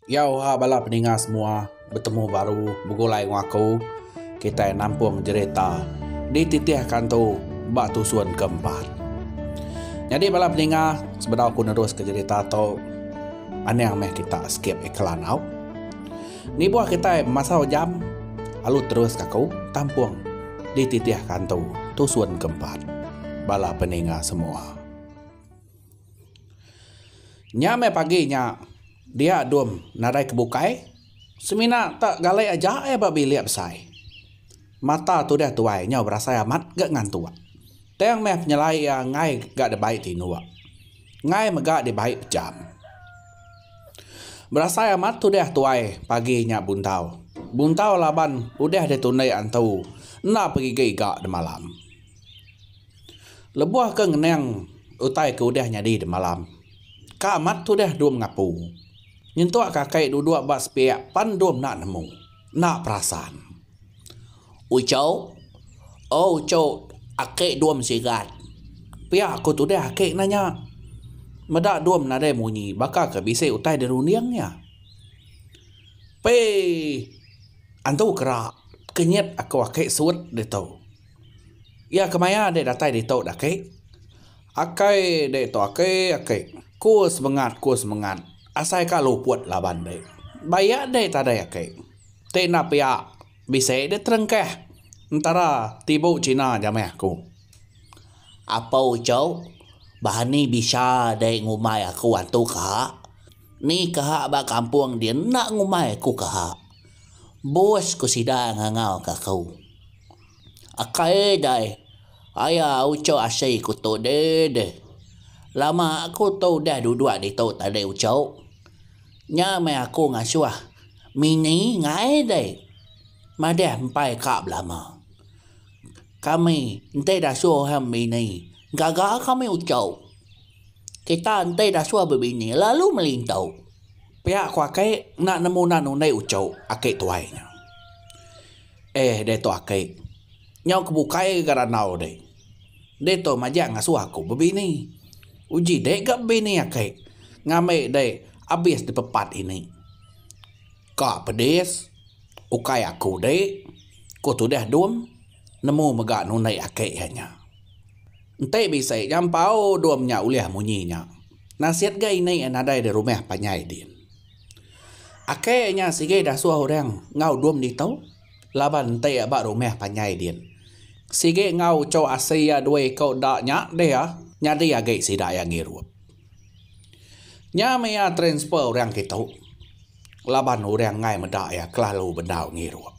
Yau ha bala pendengar semua, bertemu baru begulai dengan aku. Kita nampung cerita dititihkan tu bak tusuan keempat. Jadi bala pendengar, sebenarnya aku nerus ke cerita tu ane yang meh kita skip iklan au. Ni buah kita masa jam alu terus aku tampung dititihkan tu tusuan keempat. Bala pendengar semua. Nyame paginya dia dum narai kebukai semina tak galai aja babi liap sai mata tu dah tuai nyau berasa amat gak ngantua teng meh penyelai ngai gak de baik tinua ngai megak de baik jam berasa amat tu dah tuai paginya buntau laban udah de tunai antau na pergi gak de malam lebuah ke ngeneng utai ke udah nyadi de malam kamat tu dah dum ngapu nyentuak kakek duduk bak sepiak pandum nak nemu nak perasaan ucau akek duam sigat pihak aku tu dah akek nanya medak duam nadai munyi bakal ke bisa utai deruniangnya pe antu kerak kenyet aku akek suat de tau ya kemaya de datai de tau akek akai de to akek ku semangat asai kalau puat laban deh. Bayak deh tak ada ke. Tena pia bisa deh terengkeh. Antara tibu Cina jamai aku. Apa ucau? Bahani bisa deh ngumai aku antu kah? Ni kah bak kampung dia nak ngumai aku kah? Bos ku sidang ngangau kah kau. Akai deh. Ayah ucau asai ku tu deh. Lama aku tahu dah duduk di tu tadi ucau. Nya me aku ngasuah mini ngai dai madeh empai kap lama kami ente dah suah ham mini gaga kami ucau kita ente dah suah berbini lalu melintau pihak ku akek nak nemu nanu nai ucau akek tuainya de tu akek nyau kebukai garanau de to majak ngasuah aku berbini uji de gak bini akek ngame de habis di pepat ini. Kak pedes, ukai aku dek, ko tu dah dum, nemu megak nunai akek hanya. Entai bisa jampau dumnya uliah munyinya. Nasihat gak ini nadai di rumah panyai din. Akeknya sige dah suah orang ngau dum di tau, laban entai abak rumah panyai din. Sige ngau cow asia dua kau dak nyak dia, nyadi agak sidak yang ngirup. Nya mea transfer orang kita laban orang ngai medak ya kelalu bendau ngirup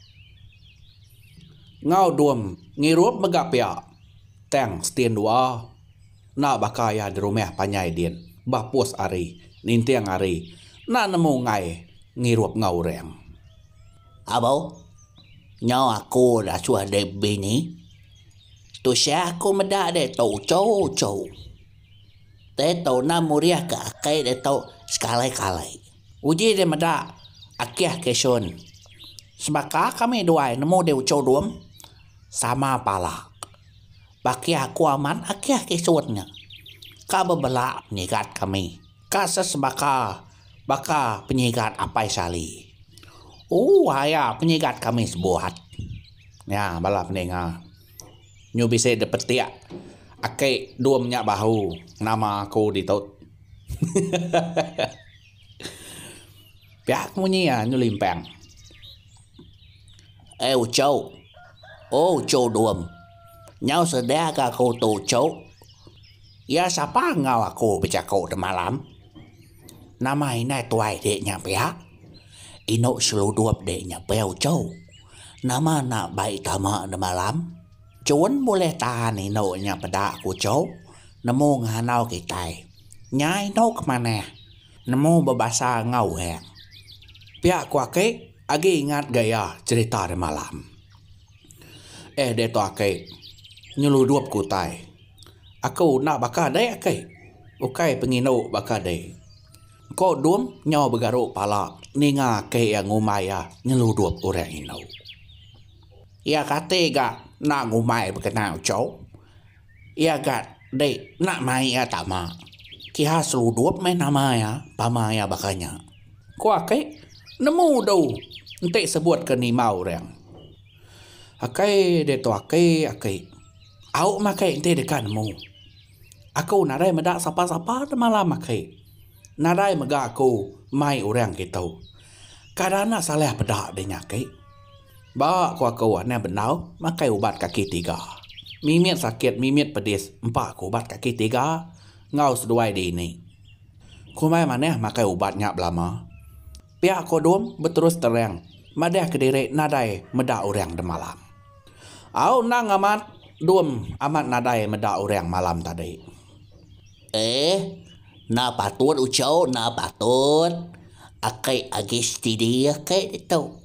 ngau duam ngirup megap ya teng stien dua na bakaya di rumah panyai din bapus ari nintiang ari na nemu ngai ngirup ngau orang abau nyau aku dah suah de bini tu sia aku medak de tau cow te tau na muriah ke akai de tau sekali-kali. Uji de meda akyah keson. Sebaka kami dua nemu de ucau duam sama pala. Baki aku aman akyah kesonnya. Ka bebela penyigat kami. Ka sesebaka baka penyigat apai sali. Haya penyigat kami sebuat. Ya bala pendengar. Nyu bisa dapat akek dua minyak bahu nama aku di taut. Pihak munyi ya nyulimpang. Ucau duam. Nyau sedia ka aku tu ucau. Ya siapa ngau aku bercakap di malam. Nama ini tuai deknya pihak. Ino selalu duap deknya pihak ucau. Nama nak baik tama di malam. Cuan boleh tahan ino nya pada aku cau. Nemu nganau kita. Nyai no kemana? Nemu berbahasa ngau heng. Pihak ku akek agi ingat gaya cerita di malam. De tu akek nyeludup ku tai. Aku nak bakal de akek. Ukai pengino bakal de. Ko dum nyau bergaruk pala ninga ke yang ngumaya nyeludup orang ino. Ya kate gak na ngumai berkenal cau. Ia gat dek nak mai ya tama. Kia seludup main nama ya, pama ya bakanya. Kuah kai nemu dau. Entek sebut ke ni mau reng. Akai de to akai. Au makai ente dekat nemu. Aku narai medak sapa-sapa malam makai. Narai mega aku mai orang kita. Kadana salah pedak de nyakai. Ba aku ana benau makai ubat kaki 3. Mimiet sakit, mimiet pedis, 4 aku ubat kaki 3. Ngau seduai di ini. Ku mai maneh makai ubatnya belama. Pihak kodom berterus terang. Madah kediri nadai medak orang de malam. Au nang amat dum amat nadai medak orang malam tadi. Na patut ucau, na patut. Akai agis dia kai itu.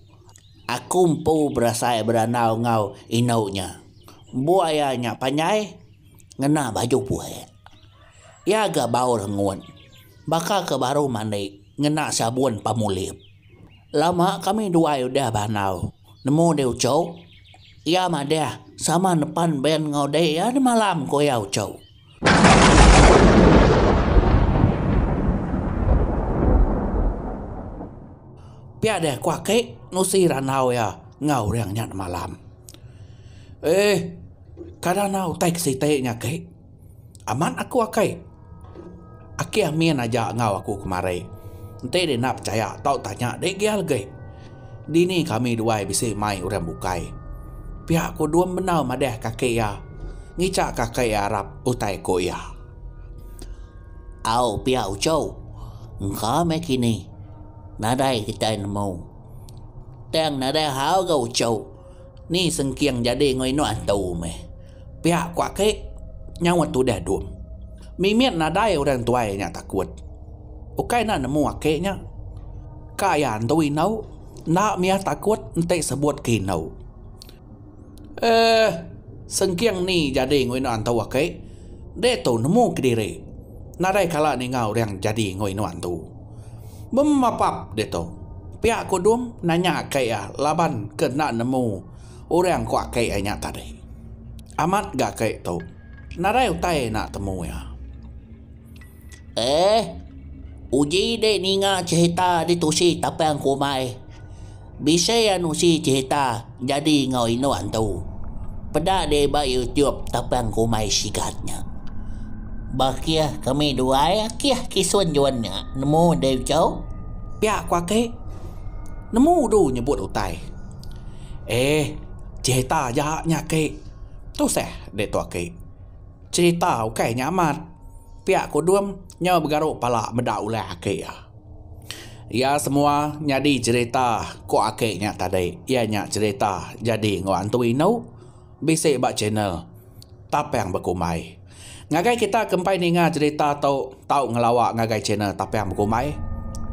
Aku mpu berasai beranau ngau inaunya. Buayanya panyai ngena baju buaya. Ya agak bau rengun. Baka ke baru mandi ngena sabun pamulip. Lama kami dua udah banau. Nemu dia ucau. Ya madah sama depan ben ngau deh ya di malam ko ya ucau. Piada kuah kek nusi ranau ya ngau riang nyat malam. Kadang nau taik si taiknya kek. Aman aku akai. Aki amien aja ngau aku kemarin. Ente dia nak percaya tau tanya dek gial ge. Dini kami dua bisa mai orang bukai. Pihak ko dua benau madah kakek ya. Ngicak kakek ya rap utai ko ya. Au pihak ucau. Engkau me kini. Nadai kita nemu. Tang nadai hao gau ucau. Ni sengkiang jadi ngoi no antu me. Pihak kuak kek nyawa tu dah dum. Mimiet nadai orang tuanya takut. Ukai nak nemu akeknya. Kaya antu inau. Nak mia takut ente sebut kinau. Sengkiang ni jadi ngoi no antu akek. Dia tu nemu kediri. Nadai kala ni ngau yang jadi ngoi no antu. Memapap dia tu. Pihak kodum nanya akek ya. Laban kena nemu. Orang kuak kek anya tadi. Amat gak kek tu. Nadai utai nak temu ya. Uji dek ninga cerita di tusi tapang kumai. Bisa ya nusi cerita jadi ngau ino antu. Pada de ba YouTube tapang kumai sigatnya. Bakia kami dua ya kia kisuan juannya. Nemu de jauh. Pihak kuak kek. Nemu du nyebut utai. Cerita jahatnya kek. Tu seh de tu kek. Cerita ukai nyamat. Pihak kodum nyawa bergaruk pala medak ulah akek ya. Ya semua nyadi cerita ko akeknya tadi. Ianya cerita jadi ngoantu inau bisik bak channel Tapang Berkumai. Ngagai kita kempai ninga cerita tau ngelawak ngagai channel Tapang Berkumai.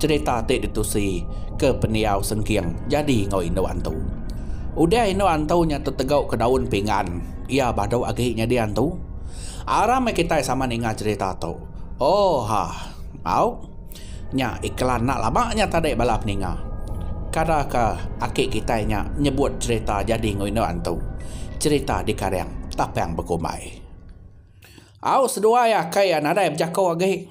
Cerita tik ditusi ke peniau sengkiang jadi ngau inau antu. Udah inau antunya tertegau ke daun pinggan. Ia badau agaknya dia antu. Aram kita sama ninga cerita tu. Oh ha. Au. Nya iklan nak lamanya tadi balap ninga. Kadang akik kita nya nyebut cerita jadi ngoino antu. Cerita di karang Tapang Berkumai. Au sedua ya kaya nadai berjakau agak.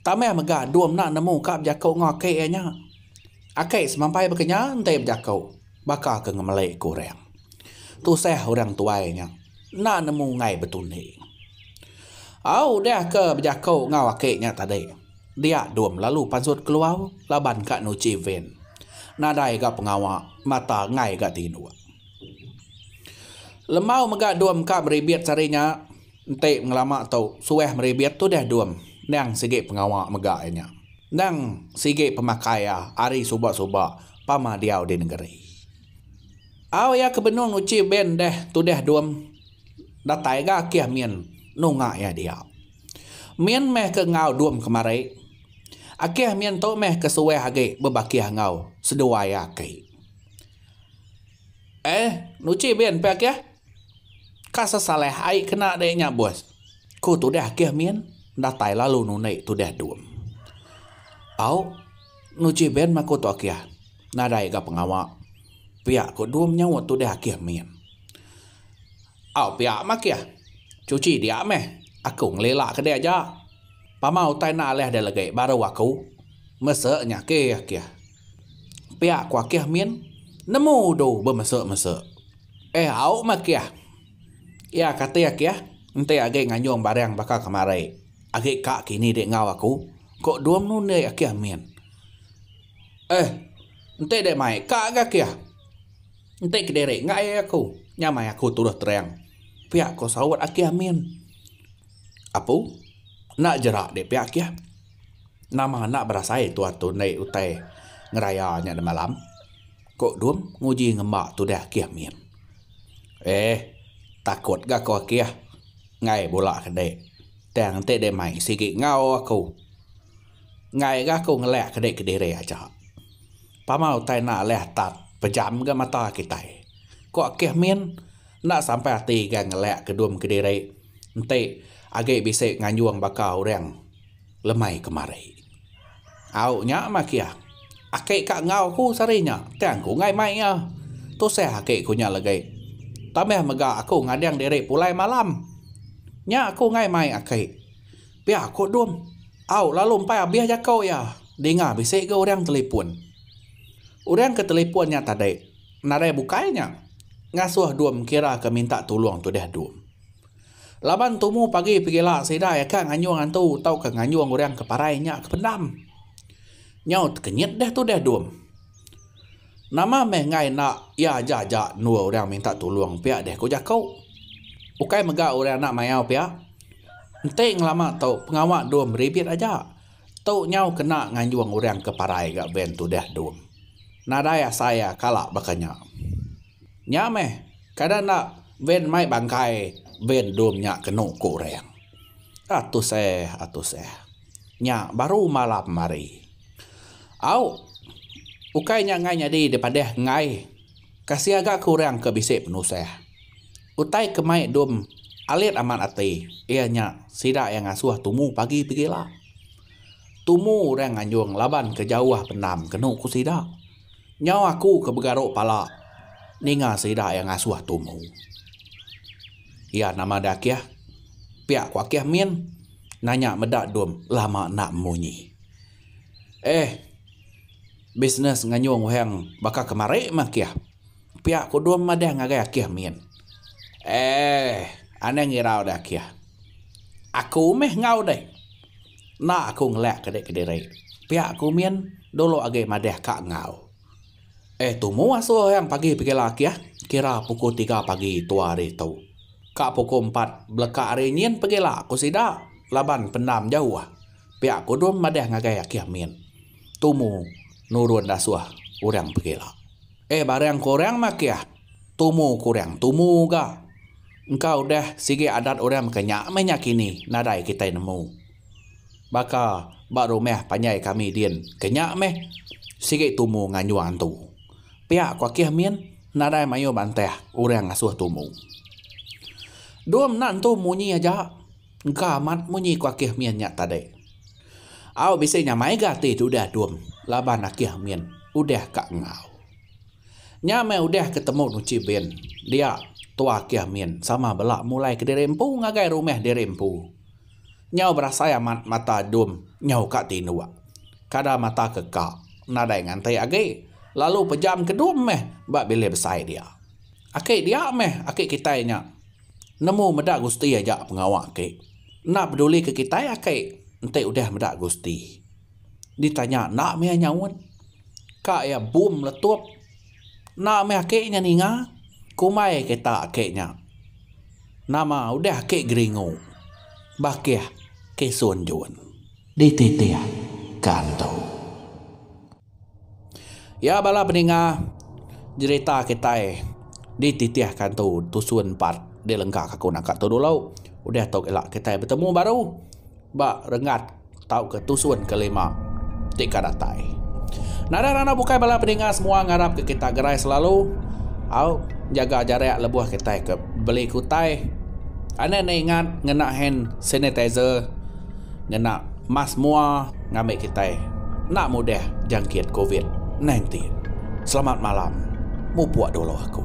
Tamai mega duam nak nemu kap jakau ngakai nya. Akik semampai berkenya entai berjakau. Baka ke ngemelai kurang. Tu seh orang tuainya. Nak nemu ngai betul ni. Au dah ke berjakau ngau akeknya tadi. Dia duam lalu pansut keluar laban kak nuci ven. Nadai gak pengawak mata ngai gak tinu. Lemau mega duam kak meribiat sarinya. Ente ngelama tau sueh meribiat tu dah duam. Nang sige pengawak megaknya. Nang sige pemakaya ari subak-subak pama diau di negeri. Au ya kebenung nuci ven deh tu dah duam. Datai gak kia mien. Nunga ya dia. Mien meh ke ngau duam kemarin. Akeh mien to meh ke suwe hage bebakiah ngau sedua ya kai. Nuci ben pe akeh. Kasa saleh ai kena deknya bos. Ku tu dah akeh mien datai lalu nunai tu dah duam. Au nuci ben maku tu akeh. Nadai ga pengawak. Pihak ko duam nyawa tu dah akeh mien. Au pihak makia. Cuci dia meh. Aku ngelelak ke dia aja. Pamau tai nak leh dia lagi baru aku. Mesaknya kia. Pihak kuakia mien. Nemu do bermesak-mesak. Au makia. Ya kata ya kia. Nanti agak nganyong barang bakal kemarin. Agak kak kini dek ngau aku. Kok duam nu ne akia mien. Nanti dek mai kak agak kia. Nanti kederek ngai aku. Nyamai aku turut terang. Pihak ko sawat akia mien. Apu? Nak jerak dek pihak kia. Nama nak berasai tu naik utai ngerayanya di malam. Kok duam nguji ngemak tu dah kia mien. Takut gak kau kia. Ngai bola kedek. Dan nanti dek mai sikit ngau aku. Ngai gak aku ngelak kedek kedere aja. Pamau tai nak leh tat pejam ke mata kita. Kok kia mien nak sampai hati gak ngelak kedum kedere. Nanti agak bisa nganyuang bakal orang lemai kemari. Au nyak makia. Akik kak ngau ku sarinya. Tiang ku ngai mai ya. Tu saya akik ku nya lagi. Tameh mega aku ngadang derek pulai malam. Nya aku ngai mai akik. Pia aku dum. Au lalu empai abiah jakau ya. Dengar bisik ke orang telefon. Orang ke teleponnya tadi. Nadai bukainya. Ngasuh dum kira ke minta tolong tu dah dum. Laban tumu pagi pergi lah sedai kan nganyuang antu tau ke nganyuang orang ke parainya ke pendam. Nyau kenyit dah tu dah dum. Nama meh ngai nak ya jajak nua orang minta tolong pihak deh ko jakau. Ukai mega orang nak mayau pihak. Ente ngelama tau pengawak dum ribit aja. Tau nyau kena nganyuang orang ke parai gak ben tu dah dum. Nadaya saya kalak bakanya. Nyameh kadang nak ben mai bangkai ben dum nyak kena ko orang. Atu seh. Nyak baru malam mari. Au ukai nyak ngai nyadi daripada ngai. Kasih agak kurang ke bisik penusah. Utai kemai dum alit aman ati. Ianya sidak yang ngasuh tumu pagi pergilah. Tumu orang nganyuang laban ke jauh pendam kena ku sidak. Nyawa aku ke begaruk pala. Ninga sidak yang ngasuh tumu. Ya nama dakiah. Pihak kuakiah mien. Nanya medak dum lama nak munyi. Bisnes nganyuang orang bakal kemarik makiah. Pihak ku dum madah ngagai akiah mien. Aneh ngirau dah kia. Aku meh ngau deh. Nak aku ngelak kedek-kedere. Pihak aku mien dulu agak madah kak ngau. Tumu asuh yang pagi pergi laki ya. Kira pukul 3 pagi tua hari tu. Kak pukul 4 belakang hari nyen pergi lah. Aku sidak. Laban pendam jauh. Pihak aku dum madah ngagai akiah mien. Tumu nurun dasuah. Orang pergi lah. Barang korang makiah. Tumu kurang. Tumu ga. Engkau dah sigi adat orang kenyak menyakini nadai kita nemu. Baka baru meh panyai kami dien kenyak meh sigi tumu nganyuan tu. Pihak kuakiah mien nadai mayo banteh orang ngasuh tumu. Dum nan tu munyi aja. Engkau amat munyi kuakiah mien nyak tadi. Au bisa nyamai gati tu dah dum. Laban akiah mien udah kak ngau. Nyamai udah ketemu nuci ben. Dia tua kia mien sama belak mulai ke dirempu ngagai rumah dirempu. Nyau berasa amat mata dum nyau kak tinua. Kada mata kekak nadai ngantai age lalu pejam ke dum meh bak bila besai dia. Akik dia meh akik kitanya. Nemu medak gusti aja pengawak akik. Nak peduli ke kita akik entai udah medak gusti. Ditanya nak meh nyawun. Kak ya boom letup. Nak meh akiknya ninga. Kumai kita akiknya. Nama udah akik geringu. Bakiah kesun juan. Dititia kanto. Ya bala peninga. Cerita kita dititia kanto. Tusun 4. Dia lengkak aku nak tu dulu. Udah tau elak kita bertemu baru. Bak rengat tau ke tusun kelima. Tika datai. Nada-nada bukai bala peninga semua ngarap ke kita gerai selalu. Au jaga jarak lebuh kita ke beli kutai. Ane ingat ngena hand sanitizer, ngena mask semua ngambil kita. Nak mudah jangkit COVID-19. Selamat malam. Mu puak dulu aku.